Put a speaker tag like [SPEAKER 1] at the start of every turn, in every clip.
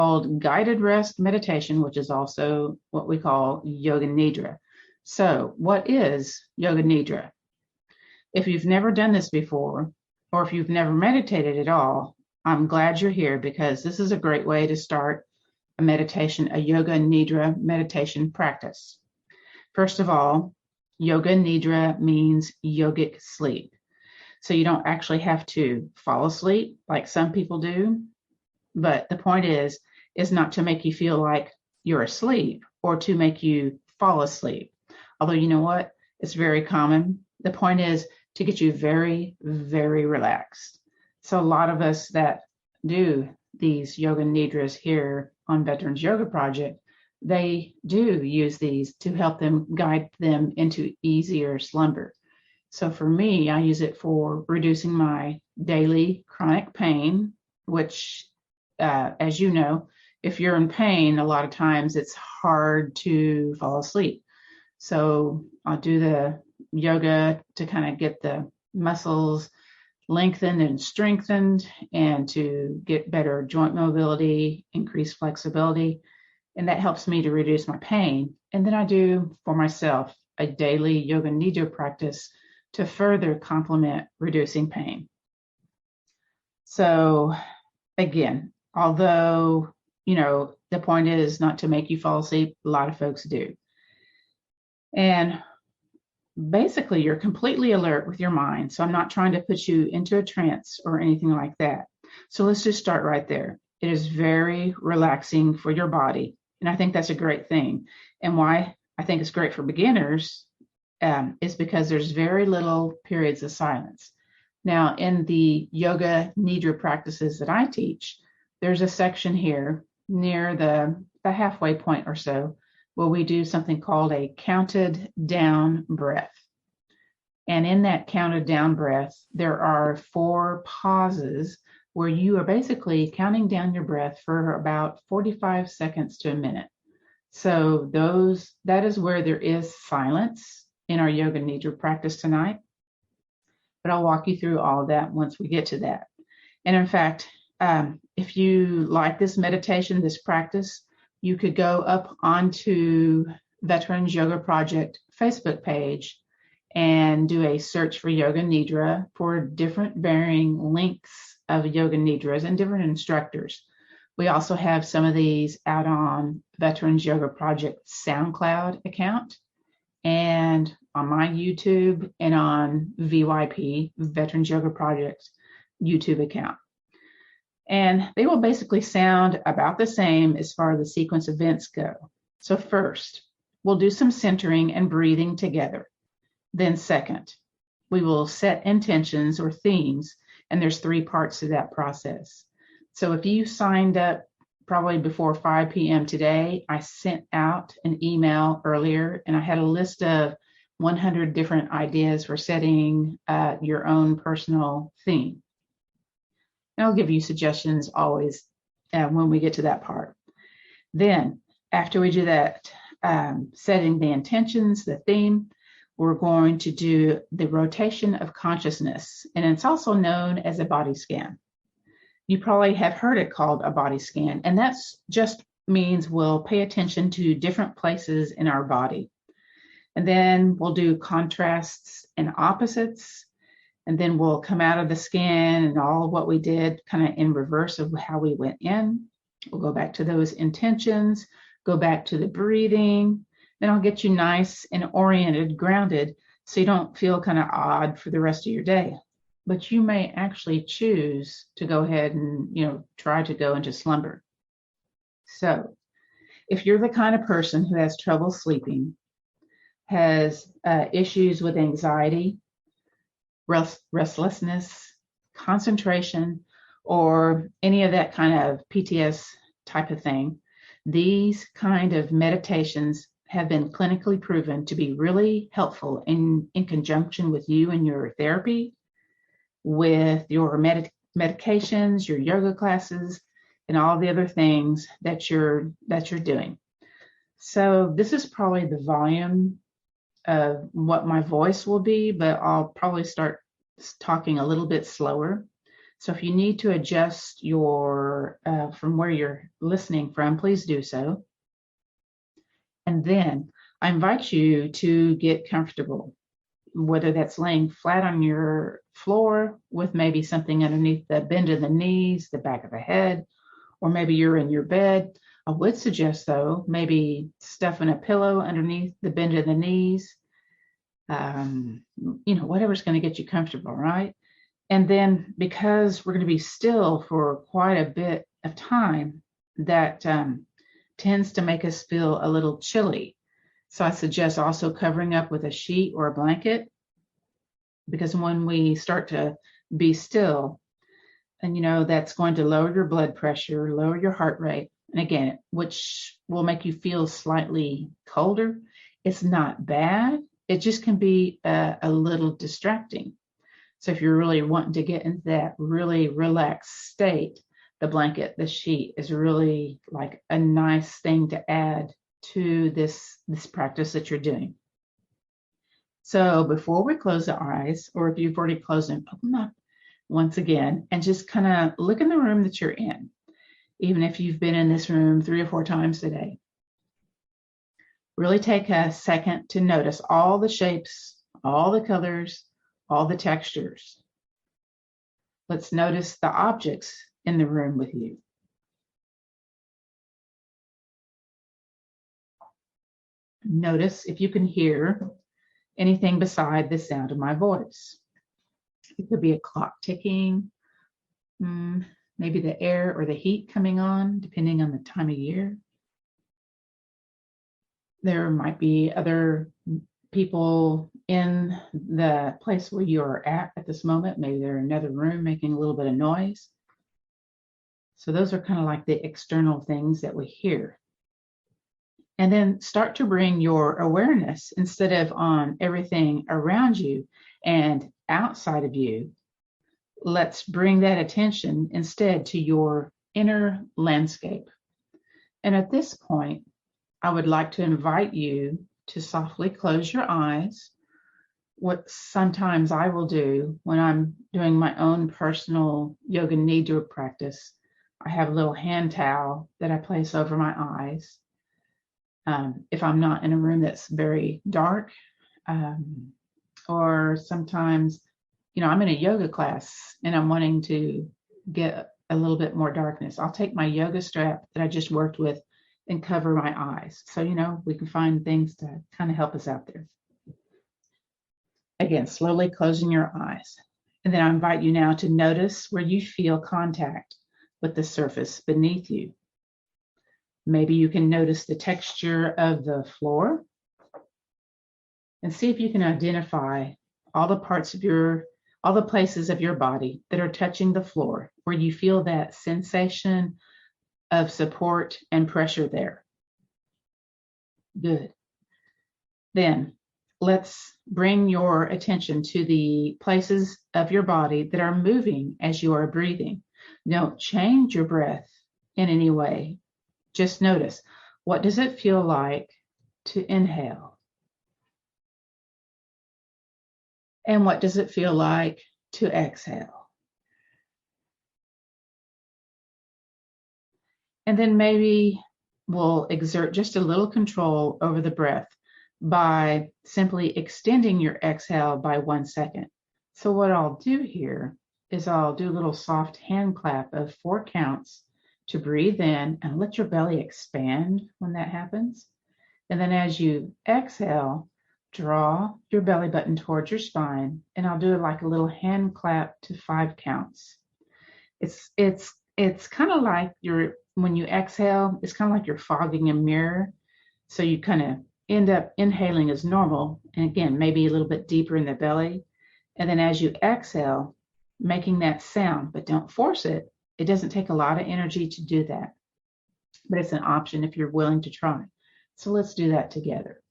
[SPEAKER 1] called guided rest meditation, which is also what we call Yoga Nidra. So what is Yoga Nidra? If you've never done this before, or if you've never meditated at all, I'm glad you're here because this is a great way to start a meditation, a Yoga Nidra meditation practice. First of all, Yoga Nidra means yogic sleep. So you don't actually have to fall asleep like some people do. But the point is not to make you feel like you're asleep or to make you fall asleep. Although you know what? It's very common. The point is to get you very, very relaxed. So a lot of us that do these Yoga Nidras here on Veterans Yoga Project, they do use these to help them guide them into easier slumber. So for me, I use it for reducing my daily chronic pain, which, as you know, if you're in pain, a lot of times it's hard to fall asleep. So I'll do the yoga to kind of get the muscles lengthened and strengthened and to get better joint mobility, increase flexibility. And that helps me to reduce my pain. And then I do for myself a daily Yoga Nidra practice to further complement reducing pain. So again, although, the point is not to make you fall asleep, a lot of folks do. And basically, you're completely alert with your mind. So I'm not trying to put you into a trance or anything like that. So let's just start right there. It is very relaxing for your body. And I think that's a great thing. And why I think it's great for beginners is because there's very little periods of silence. Now, in the Yoga Nidra practices that I teach, there's a section here near the halfway point or so where we do something called a counted down breath. And in that counted down breath, there are 4 pauses where you are basically counting down your breath for about 45 seconds to a minute. So that is where there is silence in our Yoga Nidra practice tonight. But I'll walk you through all of that once we get to that. And in fact, if you like this meditation, this practice, you could go up onto Veterans Yoga Project Facebook page and do a search for Yoga Nidra for different varying lengths of Yoga Nidras and different instructors. We also have some of these out on Veterans Yoga Project SoundCloud account and on my YouTube and on VYP, Veterans Yoga Project YouTube account. And they will basically sound about the same as far as the sequence of events go. So first, we'll do some centering and breathing together. Then second, we will set intentions or themes, and there's 3 parts to that process. So if you signed up probably before 5 p.m. today, I sent out an email earlier, and I had a list of 100 different ideas for setting your own personal theme. And I'll give you suggestions always when we get to that part. Then, after we do that, setting the intentions, the theme, we're going to do the rotation of consciousness, and it's also known as a body scan. You probably have heard it called a body scan, and that's just means we'll pay attention to different places in our body. And then we'll do contrasts and opposites, and then we'll come out of the scan and all of what we did kind of in reverse of how we went in. We'll go back to those intentions, go back to the breathing. Then I'll get you nice and oriented, grounded, so you don't feel kind of odd for the rest of your day. But you may actually choose to go ahead and, try to go into slumber. So if you're the kind of person who has trouble sleeping, has issues with anxiety, restlessness, concentration, or any of that kind of PTS type of thing, these kind of meditations have been clinically proven to be really helpful in conjunction with you and your therapy, with your medications, your yoga classes, and all the other things that you're doing. So this is probably the volume of what my voice will be, but I'll probably start talking a little bit slower So if you need to adjust your from where you're listening from, please do so. And then I invite you to get comfortable, whether that's laying flat on your floor with maybe something underneath the bend of the knees, the back of the head, or maybe you're in your bed. I would suggest, though, maybe stuffing a pillow underneath the bend of the knees, whatever's going to get you comfortable, right? And then because we're going to be still for quite a bit of time, that tends to make us feel a little chilly. So I suggest also covering up with a sheet or a blanket, because when we start to be still, and that's going to lower your blood pressure, lower your heart rate, and again, which will make you feel slightly colder. It's not bad. It just can be a little distracting. So if you're really wanting to get into that really relaxed state, the blanket, the sheet is really like a nice thing to add to this practice that you're doing. So before we close the eyes, or if you've already closed them, open up once again and just kind of look in the room that you're in, even if you've been in this room 3 or 4 times today. Really take a second to notice all the shapes, all the colors, all the textures. Let's notice the objects in the room with you. Notice if you can hear anything beside the sound of my voice. It could be a clock ticking, maybe the air or the heat coming on, depending on the time of year. There might be other people in the place where you're at this moment. Maybe they're in another room making a little bit of noise. So those are kind of like the external things that we hear. And then start to bring your awareness, instead of on everything around you and outside of you, let's bring that attention instead to your inner landscape. And at this point, I would like to invite you to softly close your eyes. What sometimes I will do when I'm doing my own personal yoga nidra practice, I have a little hand towel that I place over my eyes. If I'm not in a room that's very dark, or sometimes, I'm in a yoga class and I'm wanting to get a little bit more darkness, I'll take my yoga strap that I just worked with and cover my eyes. So, we can find things to kind of help us out there. Again, slowly closing your eyes. And then I invite you now to notice where you feel contact with the surface beneath you. Maybe you can notice the texture of the floor and see if you can identify all the places of your body that are touching the floor, where you feel that sensation of support and pressure there. Good. Then let's bring your attention to the places of your body that are moving as you are breathing. Don't change your breath in any way. Just notice, what does it feel like to inhale? And what does it feel like to exhale? And then maybe we'll exert just a little control over the breath by simply extending your exhale by 1 second. So what I'll do here is I'll do a little soft hand clap of 4 counts to breathe in and let your belly expand when that happens. And then as you exhale, draw your belly button towards your spine, and I'll do it like a little hand clap to 5 counts. It's kind of like when you exhale, it's kind of like you're fogging a mirror. So you kind of end up inhaling as normal, and again, maybe a little bit deeper in the belly. And then as you exhale, making that sound, but don't force it. It doesn't take a lot of energy to do that, but it's an option if you're willing to try. So let's do that together.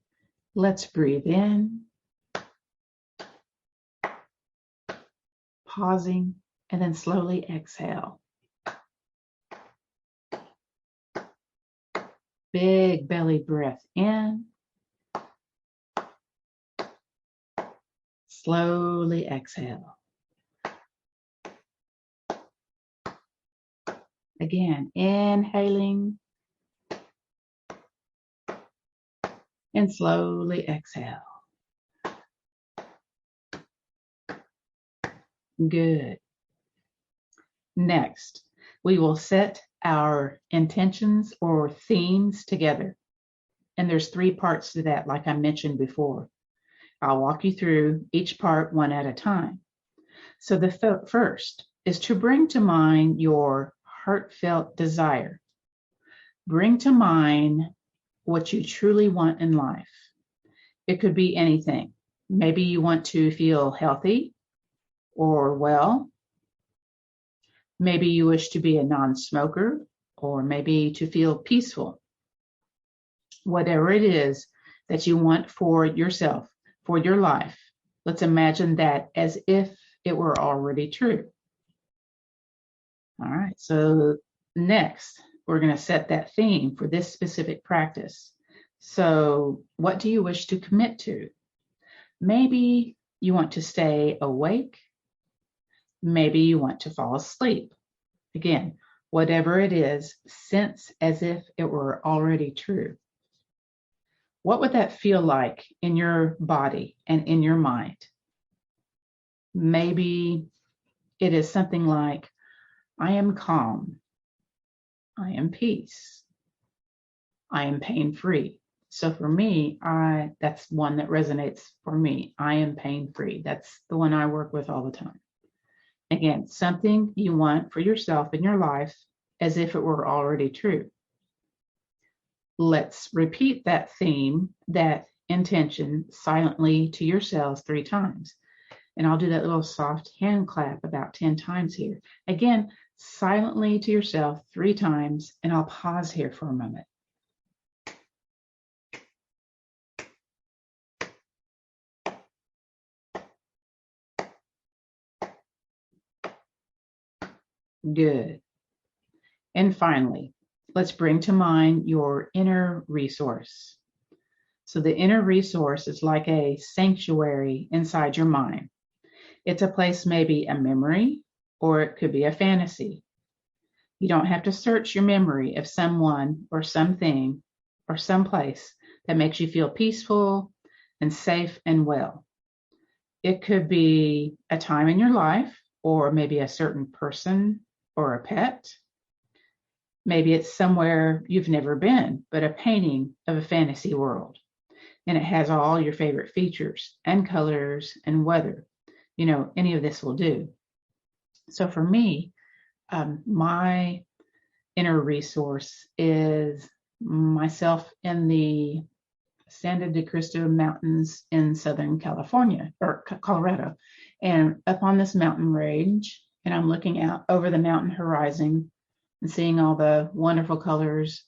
[SPEAKER 1] Let's breathe in, pausing, and then slowly exhale. Big belly breath in, slowly exhale. Again, inhaling and slowly exhale. Good. Next, we will set our intentions or themes together. And there's 3 parts to that, like I mentioned before. I'll walk you through each part one at a time. So the first is to bring to mind your heartfelt desire. Bring to mind what you truly want in life. It could be anything. Maybe you want to feel healthy or well. Maybe you wish to be a non-smoker, or maybe to feel peaceful. Whatever it is that you want for yourself, for your life, let's imagine that as if it were already true. All right, so next, we're going to set that theme for this specific practice. So what do you wish to commit to? Maybe you want to stay awake. Maybe you want to fall asleep. Again, whatever it is, sense as if it were already true. What would that feel like in your body and in your mind? Maybe it is something like, I am calm. I am peace. I am pain-free. So for me, that's one that resonates for me. I am pain-free. That's the one I work with all the time. Again, something you want for yourself in your life as if it were already true. Let's repeat that theme, that intention, silently to yourselves 3 times. And I'll do that little soft hand clap about 10 times here. Again, silently to yourself 3 times, and I'll pause here for a moment. Good. And finally, let's bring to mind your inner resource. So the inner resource is like a sanctuary inside your mind. It's a place, maybe a memory, or it could be a fantasy. You don't have to search your memory of someone or something or someplace that makes you feel peaceful and safe and well. It could be a time in your life, or maybe a certain person or a pet. Maybe it's somewhere you've never been, but a painting of a fantasy world. And it has all your favorite features and colors and weather. You know, any of this will do. So for me, my inner resource is myself in the Santa de Cristo Mountains in Southern California, or Colorado. And up on this mountain range, and I'm looking out over the mountain horizon and seeing all the wonderful colors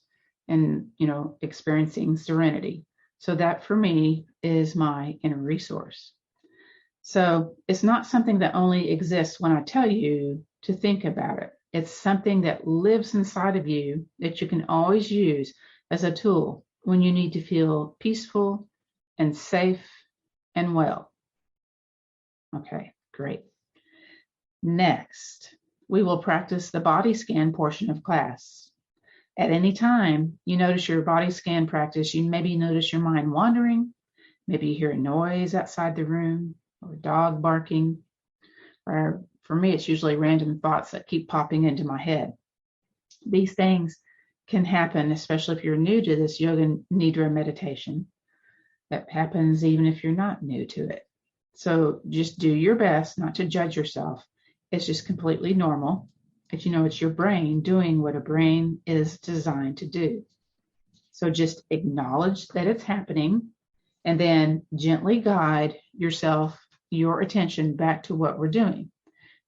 [SPEAKER 1] and, you know, experiencing serenity. So that for me is my inner resource. So it's not something that only exists when I tell you to think about it. It's something that lives inside of you that you can always use as a tool when you need to feel peaceful and safe and well. Okay, great. Next, we will practice the body scan portion of class. At any time you notice your body scan practice, you maybe notice your mind wandering, maybe you hear a noise outside the room, or a dog barking, or for me, it's usually random thoughts that keep popping into my head. These things can happen, especially if you're new to this yoga Nidra meditation. That happens even if you're not new to it. So just do your best not to judge yourself. It's just completely normal. But you know, it's your brain doing what a brain is designed to do. So just acknowledge that it's happening and then gently guide yourself, your attention back to what we're doing.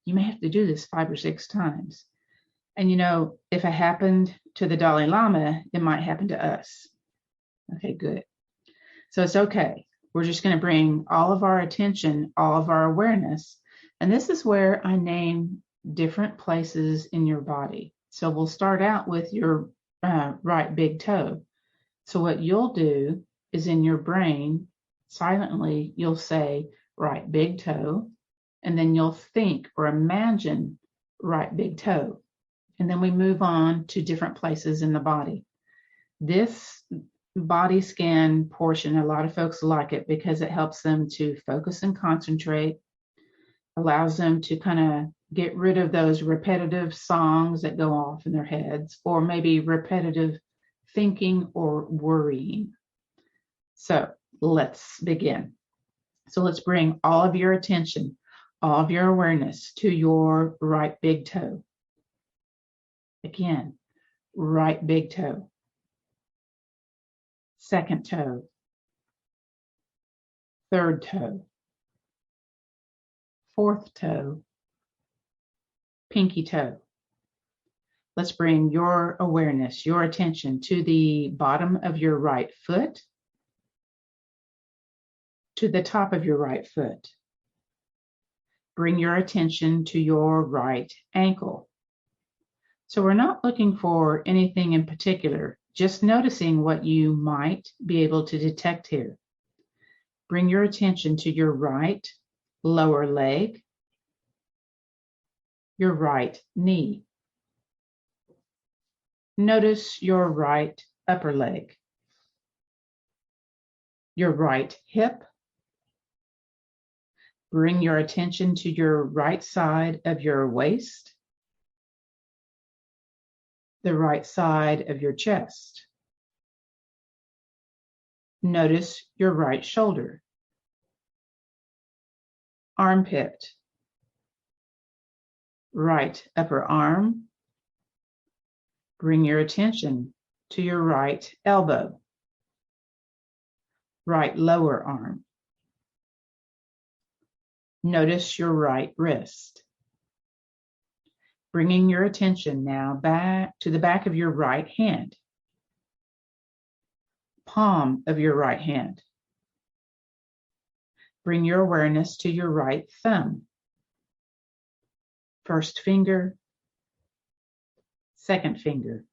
[SPEAKER 1] You may have to do this 5 or 6 times. And you know, if it happened to the Dalai Lama, it might happen to us. Okay, good. So it's okay. We're just going to bring all of our attention, all of our awareness. And this is where I name different places in your body. So we'll start out with your right big toe. So what you'll do is in your brain, silently, you'll say right big toe, and then you'll think or imagine right big toe. And then we move on to different places in the body. This body scan portion, a lot of folks like it because it helps them to focus and concentrate, allows them to kind of get rid of those repetitive songs that go off in their heads, or maybe repetitive thinking or worrying. So let's begin. So let's bring all of your attention, all of your awareness to your right big toe. Again, right big toe. Second toe. Third toe. Fourth toe. Pinky toe. Let's bring your awareness, your attention to the bottom of your right foot, to the top of your right foot. Bring your attention to your right ankle. So we're not looking for anything in particular, just noticing what you might be able to detect here. Bring your attention to your right lower leg, your right knee. Notice your right upper leg, your right hip. Bring your attention to your right side of your waist, the right side of your chest. Notice your right shoulder, armpit, right upper arm. Bring your attention to your right elbow, right lower arm. Notice your right wrist. Bringing your attention now back to the back of your right hand, palm of your right hand. Bring your awareness to your right thumb, first finger, second finger,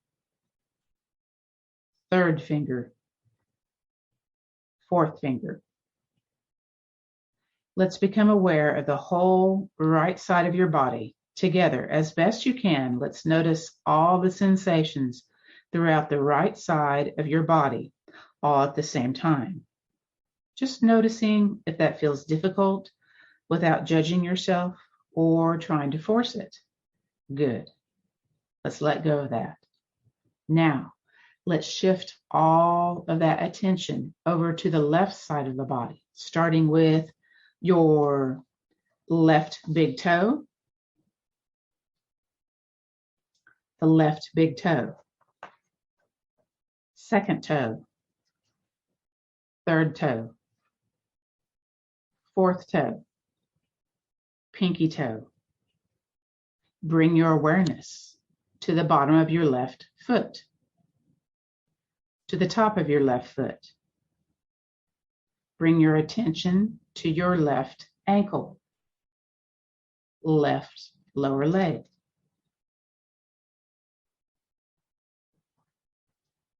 [SPEAKER 1] third finger, fourth finger. Let's become aware of the whole right side of your body together as best you can. Let's notice all the sensations throughout the right side of your body all at the same time. Just noticing if that feels difficult without judging yourself or trying to force it. Good. Let's let go of that. Now, let's shift all of that attention over to the left side of the body, starting with your left big toe, the left big toe, second toe, third toe, fourth toe, pinky toe. Bring your awareness to the bottom of your left foot, to the top of your left foot. Bring your attention to your left ankle, left lower leg.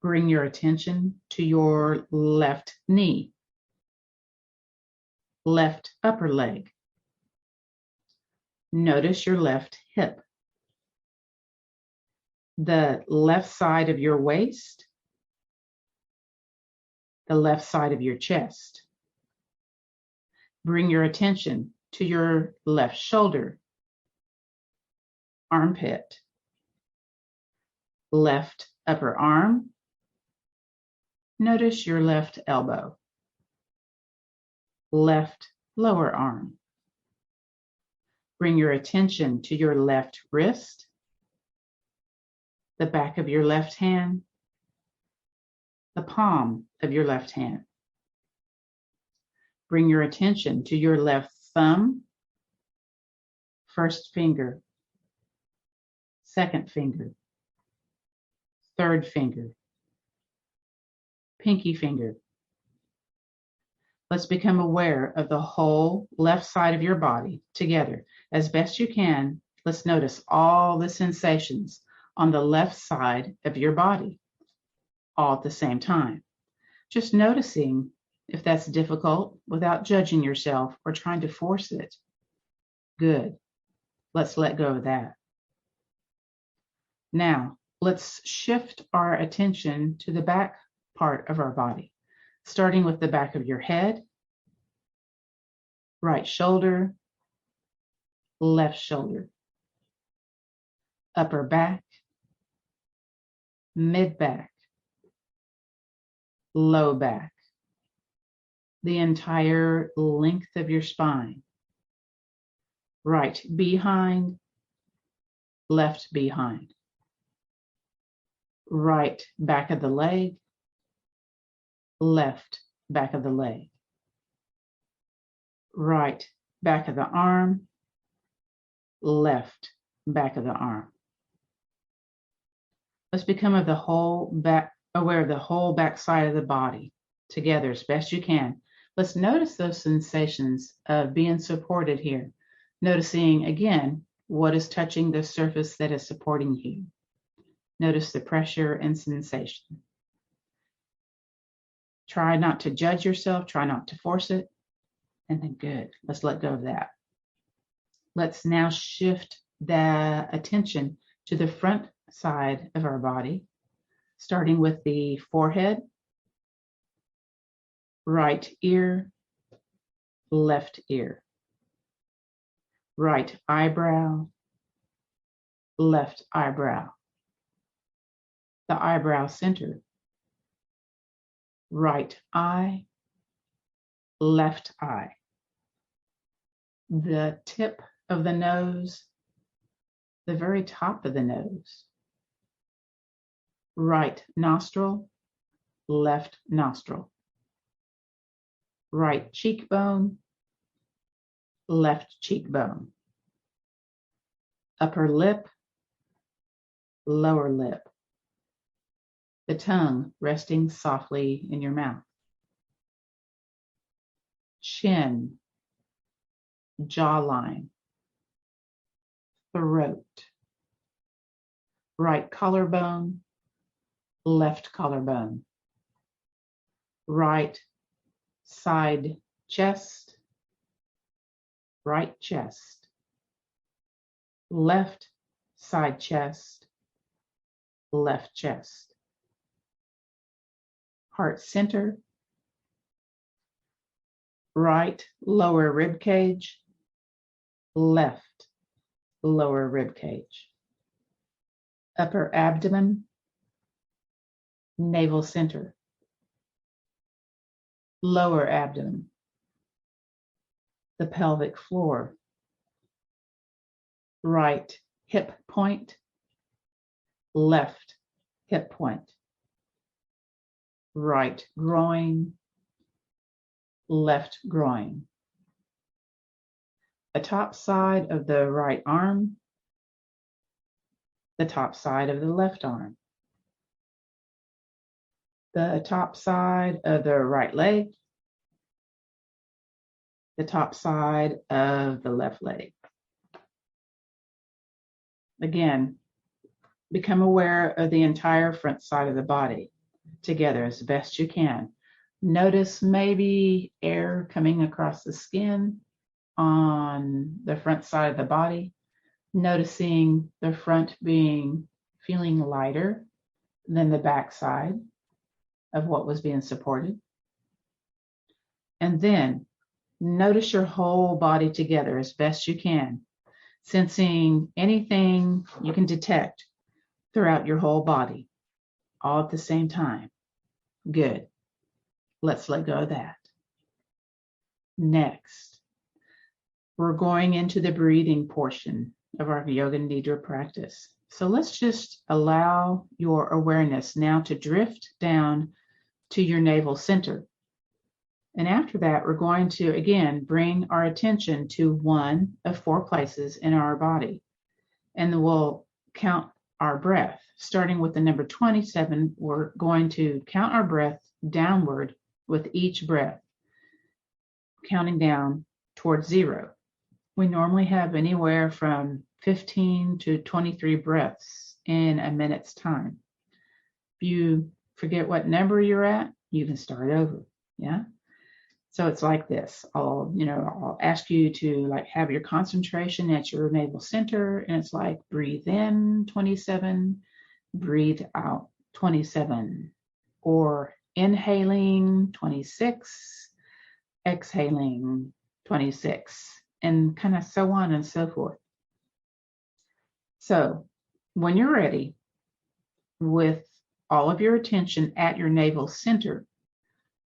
[SPEAKER 1] Bring your attention to your left knee, left upper leg. Notice your left hip, the left side of your waist, the left side of your chest. Bring your attention to your left shoulder, armpit, left upper arm. Notice your left elbow, left lower arm. Bring your attention to your left wrist, the back of your left hand, the palm of your left hand. Bring your attention to your left thumb, first finger, second finger, third finger, pinky finger. Let's become aware of the whole left side of your body together. As best you can, let's notice all the sensations on the left side of your body all at the same time. Just noticing if that's difficult without judging yourself or trying to force it. Good. Let's let go of that. Now, let's shift our attention to the back part of our body, starting with the back of your head, right shoulder, left shoulder, upper back, mid back, low back, the entire length of your spine, right behind, left behind, right back of the leg, left back of the leg, right back of the arm, left back of the arm. Let's become aware of the whole back side of the body together as best you can. Let's notice those sensations of being supported here. Noticing again what is touching the surface that is supporting you. Notice the pressure and sensation. Try not to judge yourself, try not to force it, and then good. Let's let go of that. Let's now shift the attention to the front side of our body, starting with the forehead, right ear, left ear, right eyebrow, left eyebrow, the eyebrow center, right eye, left eye, the tip of the nose, the very top of the nose, right nostril, left nostril, right cheekbone, left cheekbone, upper lip, lower lip, the tongue resting softly in your mouth, chin, jawline, throat, right collarbone, left collarbone, right side chest, right chest, left side chest, left chest, heart center, right lower rib cage, left lower rib cage, upper abdomen, navel center, lower abdomen, the pelvic floor, right hip point, left hip point, right groin, left groin, the top side of the right arm, the top side of the left arm, the top side of the right leg, the top side of the left leg. Again, become aware of the entire front side of the body together as best you can. Notice maybe air coming across the skin on the front side of the body, noticing the front feeling lighter than the back side of what was being supported. And then notice your whole body together as best you can, sensing anything you can detect throughout your whole body, all at the same time. Good. Let's let go of that. Next, we're going into the breathing portion of our Yoga Nidra practice. So let's just allow your awareness now to drift down to your navel center. And after that, we're going to, again, bring our attention to one of 4 places in our body. And then we'll count our breath. Starting with the number 27, we're going to count our breath downward with each breath, counting down towards 0. We normally have anywhere from 15 to 23 breaths in a minute's time. If you forget what number you're at, you can start over. Yeah. So it's like this. I'll ask you to like have your concentration at your navel center, and it's like breathe in 27, breathe out 27, or inhaling 26, exhaling 26, and kind of so on and so forth. So when you're ready, with all of your attention at your navel center,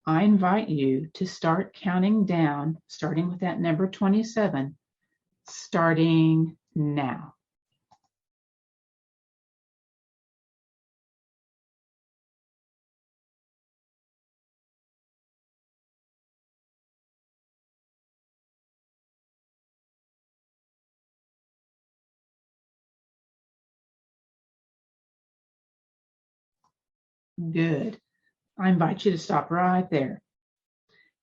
[SPEAKER 1] I invite you to start counting down, starting with that number 27, starting now. Good. I invite you to stop right there.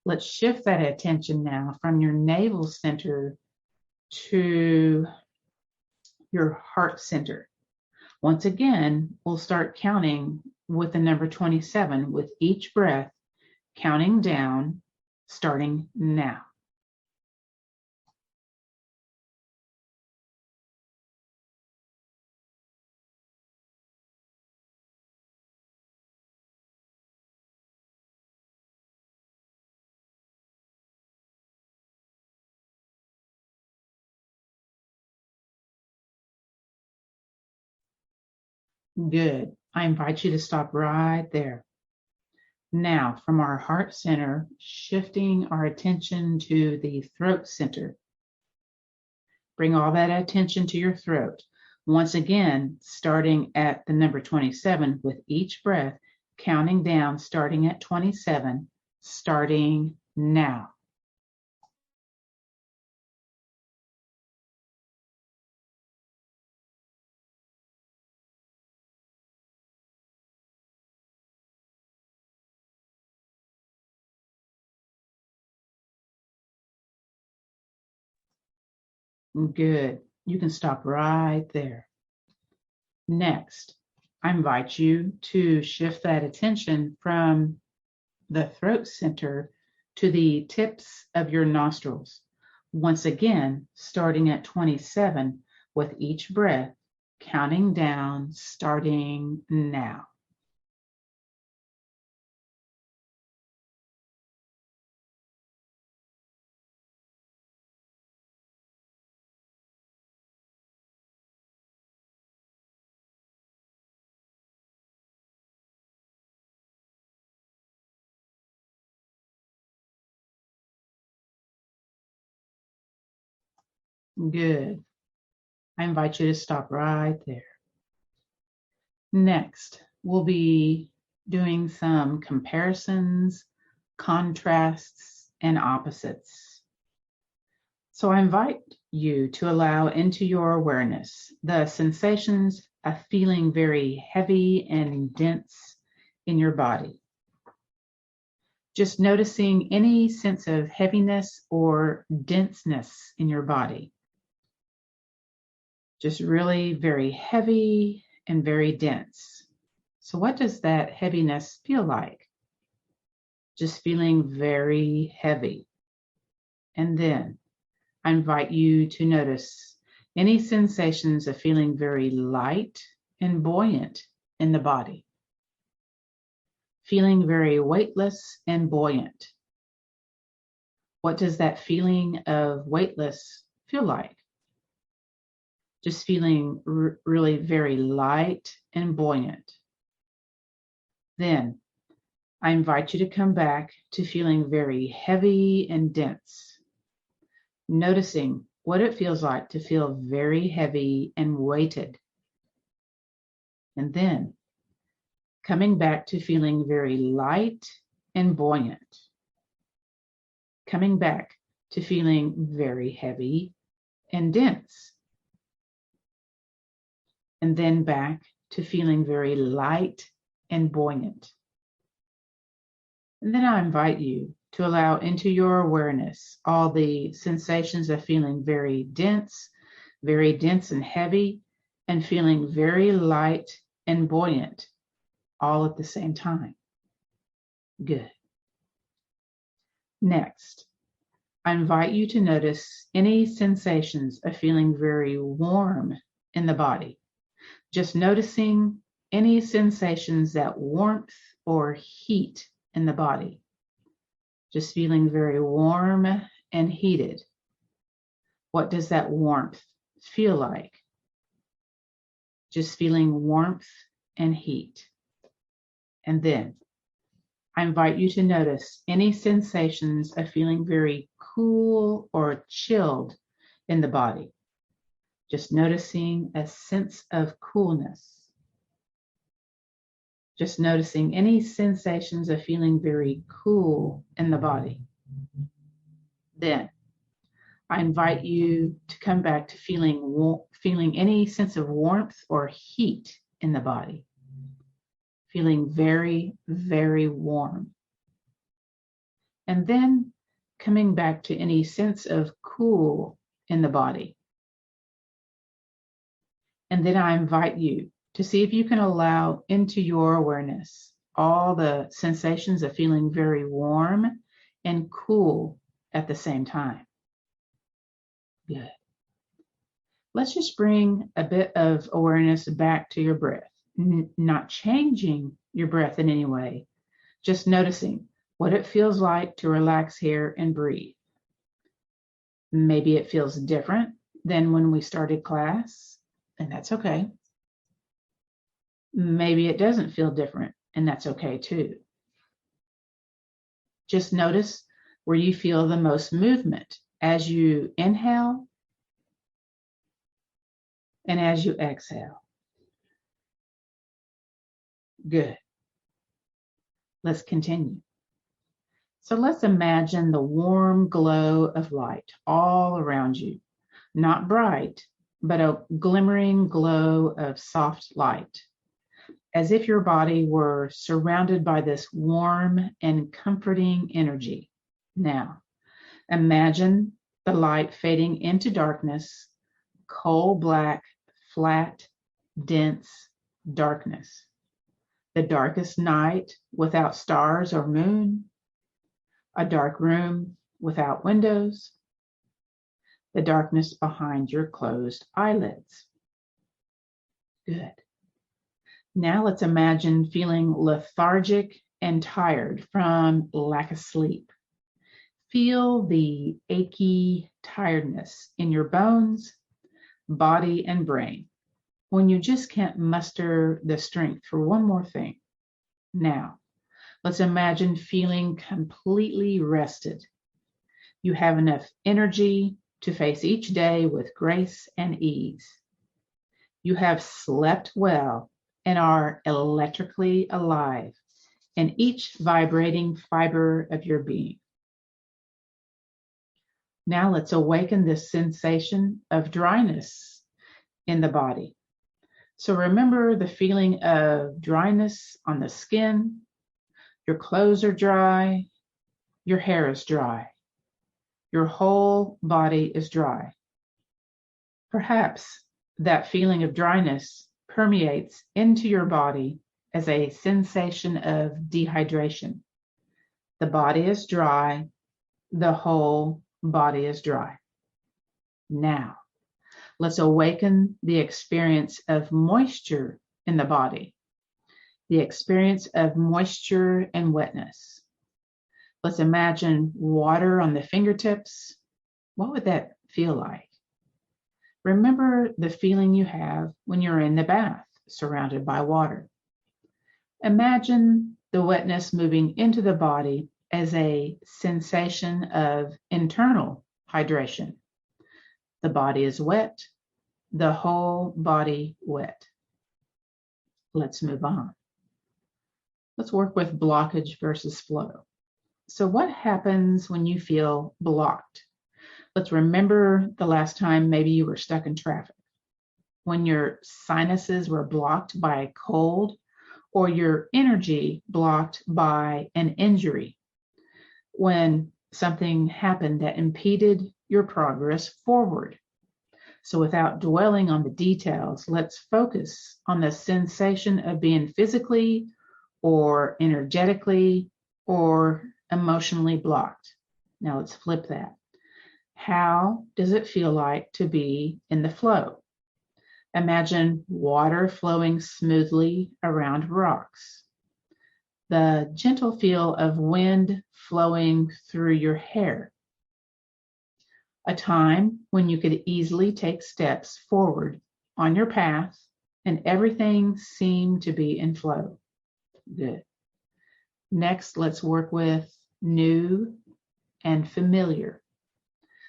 [SPEAKER 1] Let's shift that attention now from your navel center to your heart center. Once again, we'll start counting with the number 27 with each breath, counting down, starting now. Good. I invite you to stop right there. Now, from our heart center, shifting our attention to the throat center. Bring all that attention to your throat. Once again, starting at the number 27 with each breath, counting down, starting at 27, starting now. Good. You can stop right there. Next, I invite you to shift that attention from the throat center to the tips of your nostrils. Once again, starting at 27 with each breath, counting down, starting now. Good. I invite you to stop right there. Next, we'll be doing some comparisons, contrasts, and opposites. So I invite you to allow into your awareness the sensations of feeling very heavy and dense in your body. Just noticing any sense of heaviness or denseness in your body. Just really very heavy and very dense. So what does that heaviness feel like? Just feeling very heavy. And then I invite you to notice any sensations of feeling very light and buoyant in the body. Feeling very weightless and buoyant. What does that feeling of weightless feel like? Just feeling really very light and buoyant. Then I invite you to come back to feeling very heavy and dense. Noticing what it feels like to feel very heavy and weighted. And then coming back to feeling very light and buoyant. Coming back to feeling very heavy and dense. And then back to feeling very light and buoyant. And then I invite you to allow into your awareness all the sensations of feeling very dense and heavy, and feeling very light and buoyant all at the same time. Good. Next, I invite you to notice any sensations of feeling very warm in the body. Just noticing any sensations that warmth or heat in the body. Just feeling very warm and heated. What does that warmth feel like? Just feeling warmth and heat. And then I invite you to notice any sensations of feeling very cool or chilled in the body. Just noticing a sense of coolness. Just noticing any sensations of feeling very cool in the body. Then I invite you to come back to feeling any sense of warmth or heat in the body. Feeling very, very warm. And then coming back to any sense of cool in the body. And then I invite you to see if you can allow into your awareness all the sensations of feeling very warm and cool at the same time. Good. Let's just bring a bit of awareness back to your breath, not changing your breath in any way, just noticing what it feels like to relax here and breathe. Maybe it feels different than when we started class, and that's okay. Maybe it doesn't feel different, and that's okay too. Just notice where you feel the most movement as you inhale and as you exhale. Good. Let's continue. So let's imagine the warm glow of light all around you. Not bright, but a glimmering glow of soft light, as if your body were surrounded by this warm and comforting energy. Now, imagine the light fading into darkness, coal black, flat, dense darkness. The darkest night without stars or moon, a dark room without windows, the darkness behind your closed eyelids. Good. Now let's imagine feeling lethargic and tired from lack of sleep. Feel the achy tiredness in your bones, body, and brain when you just can't muster the strength for one more thing. Now, let's imagine feeling completely rested. You have enough energy to face each day with grace and ease. You have slept well and are electrically alive in each vibrating fiber of your being. Now let's awaken this sensation of dryness in the body. So remember the feeling of dryness on the skin. Your clothes are dry, your hair is dry, your whole body is dry. Perhaps that feeling of dryness permeates into your body as a sensation of dehydration. The body is dry, the whole body is dry. Now, let's awaken the experience of moisture in the body, the experience of moisture and wetness. Let's imagine water on the fingertips. What would that feel like? Remember the feeling you have when you're in the bath, surrounded by water. Imagine the wetness moving into the body as a sensation of internal hydration. The body is wet, the whole body wet. Let's move on. Let's work with blockage versus flow. So what happens when you feel blocked? Let's remember the last time maybe you were stuck in traffic, when your sinuses were blocked by a cold, or your energy blocked by an injury, when something happened that impeded your progress forward. So without dwelling on the details, let's focus on the sensation of being physically or energetically or emotionally blocked. Now let's flip that. How does it feel like to be in the flow? Imagine water flowing smoothly around rocks. The gentle feel of wind flowing through your hair. A time when you could easily take steps forward on your path and everything seemed to be in flow. Good. Next, let's work with new and familiar.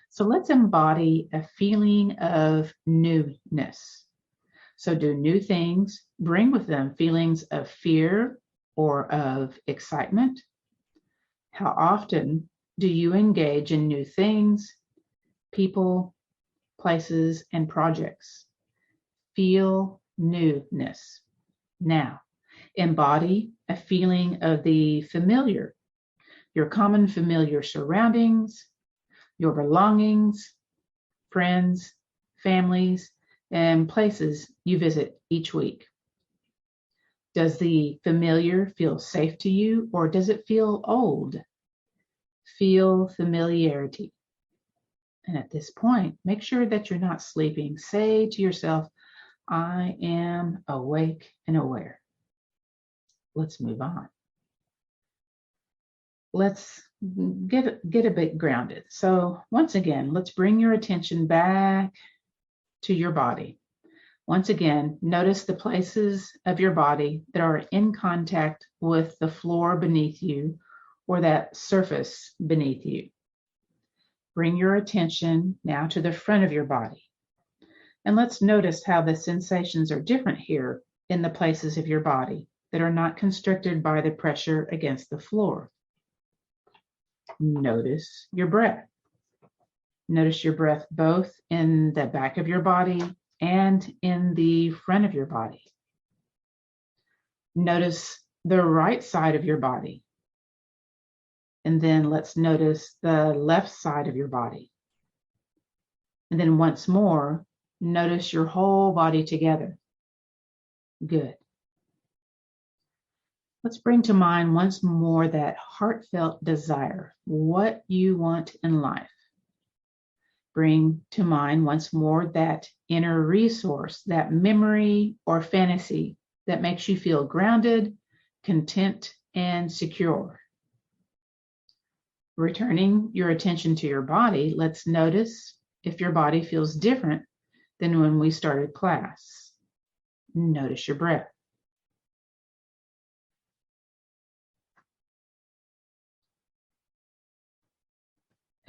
[SPEAKER 1] So let's embody a feeling of newness. So do new things, bring with them feelings of fear or of excitement. How often do you engage in new things, people, places, and projects? Feel newness. Now, embody a feeling of the familiar, your common familiar surroundings, your belongings, friends, families, and places you visit each week. Does the familiar feel safe to you, or does it feel old? Feel familiarity. And at this point, make sure that you're not sleeping. Say to yourself, I am awake and aware. Let's move on. Let's get a bit grounded. So once again, let's bring your attention back to your body. Once again, notice the places of your body that are in contact with the floor beneath you or that surface beneath you. Bring your attention now to the front of your body. And let's notice how the sensations are different here in the places of your body that are not constricted by the pressure against the floor. Notice your breath. Notice your breath both in the back of your body and in the front of your body. Notice the right side of your body. And then let's notice the left side of your body. And then once more, notice your whole body together. Good. Let's bring to mind once more that heartfelt desire, what you want in life. Bring to mind once more that inner resource, that memory or fantasy that makes you feel grounded, content, and secure. Returning your attention to your body, let's notice if your body feels different than when we started class. Notice your breath.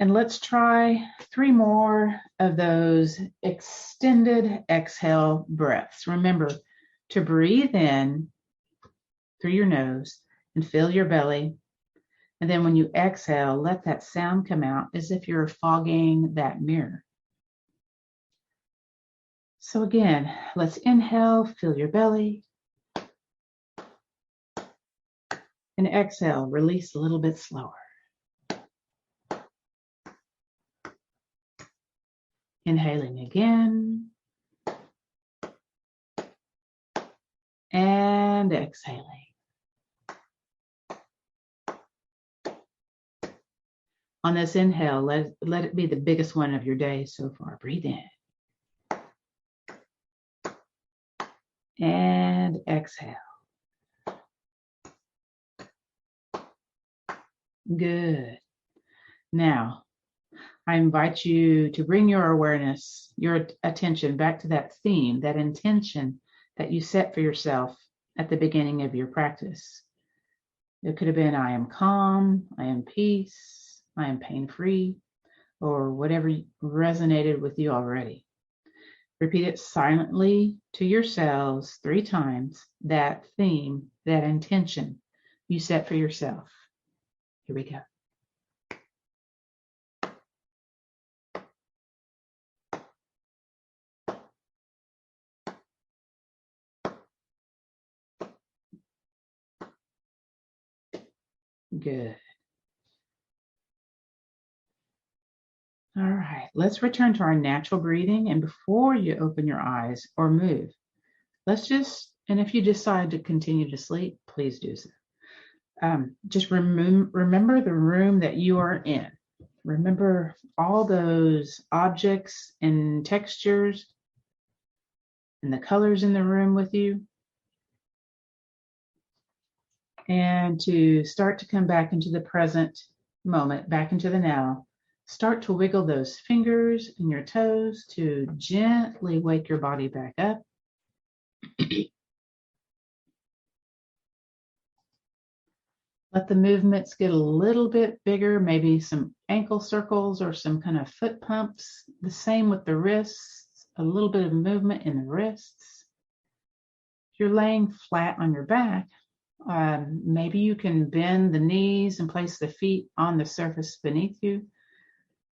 [SPEAKER 1] And let's try 3 more of those extended exhale breaths. Remember to breathe in through your nose and fill your belly. And then when you exhale, let that sound come out as if you're fogging that mirror. So again, let's inhale, fill your belly. And exhale, release a little bit slower. Inhaling again. And exhaling. On this inhale, let it be the biggest one of your day so far. Breathe in. And exhale. Good. Now, I invite you to bring your awareness, your attention back to that theme, that intention that you set for yourself at the beginning of your practice. It could have been, I am calm, I am peace, I am pain-free, or whatever resonated with you already. Repeat it silently to yourselves 3 times, that theme, that intention you set for yourself. Here we go. Good. All right, let's return to our natural breathing. And before you open your eyes or move, and if you decide to continue to sleep, please do so. Just remember the room that you are in. Remember all those objects and textures and the colors in the room with you. And to start to come back into the present moment, back into the now, start to wiggle those fingers and your toes to gently wake your body back up. Let the movements get a little bit bigger, maybe some ankle circles or some kind of foot pumps. The same with the wrists, a little bit of movement in the wrists. If you're laying flat on your back, maybe you can bend the knees and place the feet on the surface beneath you.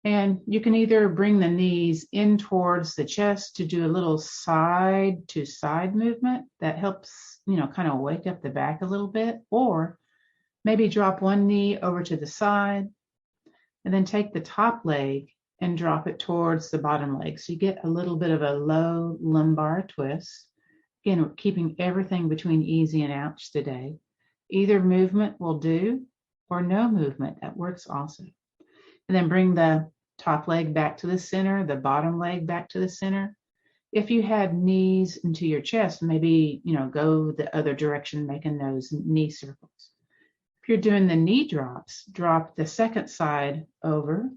[SPEAKER 1] And you can either bring the knees in towards the chest to do a little side to side movement that helps, kind of wake up the back a little bit, or maybe drop one knee over to the side and then take the top leg and drop it towards the bottom leg. So you get a little bit of a low lumbar twist. Again, we're keeping everything between easy and ouch today. Either movement will do, or no movement. That works also. And then bring the top leg back to the center, the bottom leg back to the center. If you had knees into your chest, maybe, go the other direction, making those knee circles. If you're doing the knee drops, drop the second side over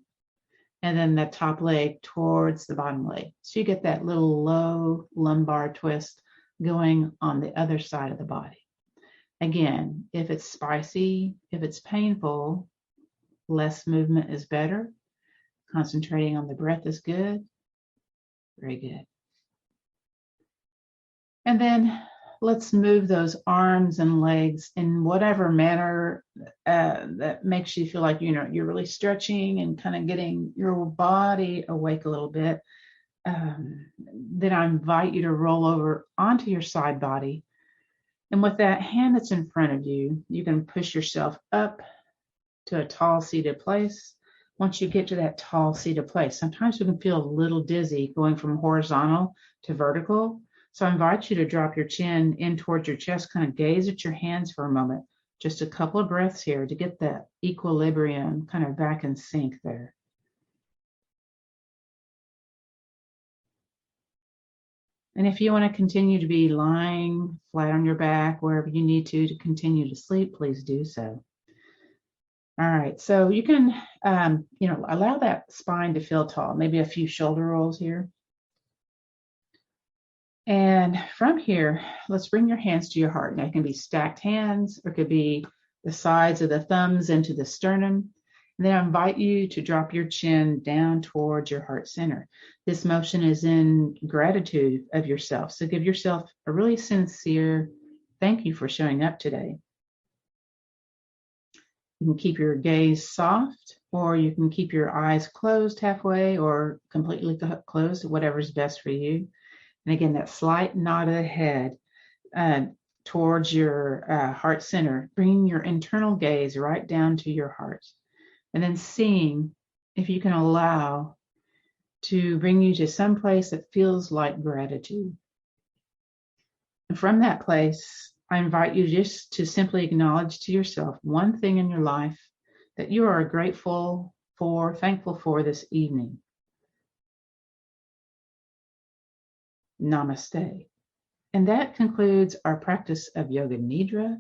[SPEAKER 1] and then the top leg towards the bottom leg. So you get that little low lumbar twist going on the other side of the body. Again, if it's spicy, if it's painful, less movement is better. Concentrating on the breath is good. Very good. And then let's move those arms and legs in whatever manner that makes you feel like, you're really stretching and kind of getting your body awake a little bit. Then I invite you to roll over onto your side body. And with that hand that's in front of you, you can push yourself up to a tall seated place. Once you get to that tall seated place, sometimes you can feel a little dizzy going from horizontal to vertical. So I invite you to drop your chin in towards your chest, kind of gaze at your hands for a moment. Just a couple of breaths here to get that equilibrium kind of back in sync there. And if you want to continue to be lying flat on your back, wherever you need to continue to sleep, please do so. All right, so you can, allow that spine to feel tall, maybe a few shoulder rolls here. And from here, let's bring your hands to your heart. Now, it can be stacked hands, or it could be the sides of the thumbs into the sternum. And then I invite you to drop your chin down towards your heart center. This motion is in gratitude of yourself. So give yourself a really sincere thank you for showing up today. You can keep your gaze soft, or you can keep your eyes closed halfway or completely closed, whatever's best for you. And again, that slight nod of the head towards your heart center, bringing your internal gaze right down to your heart. And then seeing if you can allow to bring you to some place that feels like gratitude. And from that place, I invite you just to simply acknowledge to yourself one thing in your life that you are grateful for, thankful for this evening. Namaste. And that concludes our practice of Yoga Nidra.